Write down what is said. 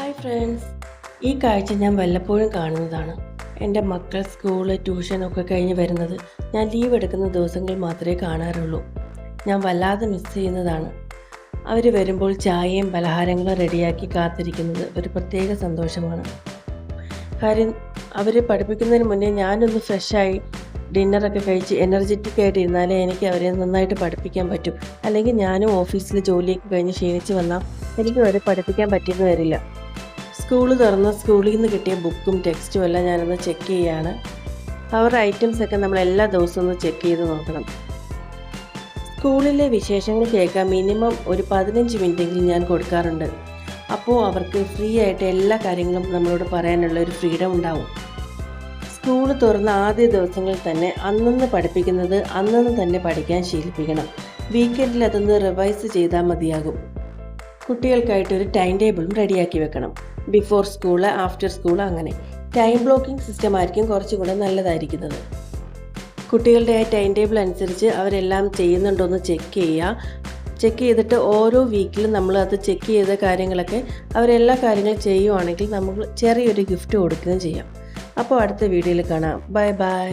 Hi friends, ഈ കാഴ്ച ഞാൻ വല്ലപ്പോഴും കാണുന്നതാണ്. എൻ്റെ മക്കൾ സ്കൂള് ട്യൂഷനൊക്കെ കഴിഞ്ഞ് വരുന്നത് ഞാൻ ലീവ് എടുക്കുന്ന ദിവസങ്ങൾ മാത്രമേ കാണാറുള്ളൂ. ഞാൻ വല്ലാതെ മിസ് ചെയ്യുന്നതാണ്. അവർ വരുമ്പോൾ ചായയും പലഹാരങ്ങളും റെഡിയാക്കി കാത്തിരിക്കുന്നത് ഒരു പ്രത്യേക സന്തോഷമാണ്. കാര്യം അവർ പഠിപ്പിക്കുന്നതിന് മുന്നേ ഞാനൊന്ന് ഫ്രഷായി ഡിന്നറൊക്കെ കഴിച്ച് എനർജറ്റിക് ആയിട്ട് ഇരുന്നാലേ എനിക്ക് അവരെ നന്നായിട്ട് പഠിപ്പിക്കാൻ പറ്റും. അല്ലെങ്കിൽ ഞാനും ഓഫീസിൽ ജോലിയൊക്കെ കഴിഞ്ഞ് ക്ഷീണിച്ച് വന്നാൽ എനിക്ക് അവരെ പഠിപ്പിക്കാൻ പറ്റിയെന്ന് വരില്ല. സ്കൂള് തുറന്ന് സ്കൂളിൽ നിന്ന് കിട്ടിയ ബുക്കും ടെക്സ്റ്റും എല്ലാം ഞാനൊന്ന് ചെക്ക് ചെയ്യുകയാണ്. അവരുടെ ഐറ്റംസൊക്കെ നമ്മൾ എല്ലാ ദിവസവും ഒന്ന് ചെക്ക് ചെയ്ത് നോക്കണം. സ്കൂളിലെ വിശേഷങ്ങൾ കേൾക്കാൻ മിനിമം ഒരു 15 മിനിറ്റെങ്കിലും ഞാൻ കൊടുക്കാറുണ്ട്. അപ്പോൾ അവർക്ക് ഫ്രീ ആയിട്ട് എല്ലാ കാര്യങ്ങളും നമ്മളോട് പറയാനുള്ള ഒരു ഫ്രീഡം ഉണ്ടാവും. സ്കൂള് തുറന്ന ആദ്യ ദിവസങ്ങളിൽ തന്നെ അന്നന്ന് പഠിപ്പിക്കുന്നത് അന്നന്ന് തന്നെ പഠിക്കാൻ ശീലിപ്പിക്കണം. വീക്കെൻഡിൽ അതൊന്ന് റിവൈസ് ചെയ്താൽ മതിയാകും. കുട്ടികൾക്കായിട്ടൊരു ടൈം ടേബിളും റെഡിയാക്കി വെക്കണം. ബിഫോർ സ്കൂള്, ആഫ്റ്റർ സ്കൂൾ, അങ്ങനെ ടൈം ബ്ലോക്കിംഗ് സിസ്റ്റം ആയിരിക്കും കുറച്ചും കൂടെ നല്ലതായിരിക്കുന്നത്. കുട്ടികളുടെ ആ ടൈം ടേബിൾ അനുസരിച്ച് അവരെല്ലാം ചെയ്യുന്നുണ്ടോയെന്ന് ചെക്ക് ചെയ്തിട്ട് ഓരോ വീക്കിലും നമ്മൾ അത് ചെക്ക് ചെയ്ത കാര്യങ്ങളൊക്കെ അവരെല്ലാ കാര്യങ്ങളും ചെയ്യുവാണെങ്കിൽ നമുക്ക് ചെറിയൊരു ഗിഫ്റ്റ് കൊടുക്കുകയും ചെയ്യാം. അപ്പോൾ അടുത്ത വീഡിയോയിൽ കാണാം. Bye bye.